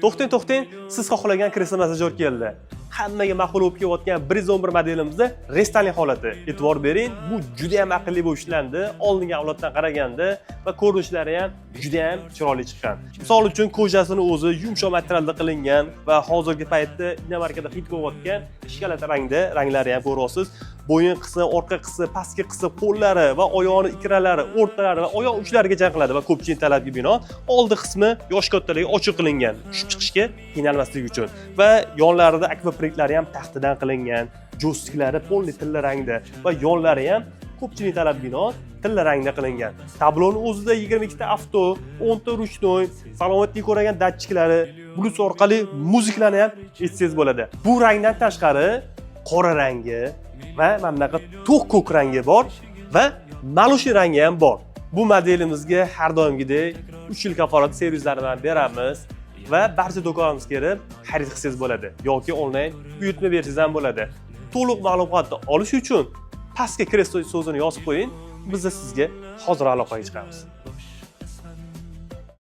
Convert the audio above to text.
To'xtang, siz xohlagan kreslo massajyor keldi. Hammaga ma'qul bo'lib kelayotgan 111 modelimizda restoran holati. E'tibor bering, bu juda ham aqlli bo'lib ishlandi. Oldingi avloddan qaraganda va ko'rinishlari ham juda ham chiroyli chiqqan. Misol uchun kojasini o'zi yumshoq materialda qilingan va hozirgi paytda Dinamarkada hit bo'layotgan shikolat ranglari ham ko'ryapsiz. Bo'yin qismi, orqa qismi, pastki qismi, qo'llari va oyoqning ikralari, o'rtalari va oyoq uchlarigacha qiladi va ko'pchilik talabga binoan oldi qismi yosh kattalarga ochiq qilingan, tushib chiqishga qiynalmaslik uchun va yonlarida akvapriklari ham taxtadan qilingan, jo'stiklari polni tilla rangda va yonlari ham ko'pchilik talabga binoan tilla rangda qilingan. Tabloning o'zida 22 ta avto, 10 ta ruchnoy, salomatlik ko'ragan datchiklari, Bluetooth orqali muzikani ham eshitsangiz bo'ladi. Bu rangdan tashqari qora rangi va mana bunaqa to'q ko'k rangi bor va malushi rangi ham bor. Bu modelimizga har doimgidek 3 yil kafolat servislarini beramiz va barcha do'konimizga kelib xarid qilsangiz bo'ladi yoki onlayn buyurtma bersangiz ham bo'ladi. To'liq ma'lumotni olish uchun pastga kreslo so'zini yozib qo'ying, biz sizga hozir aloqaga chiqamiz.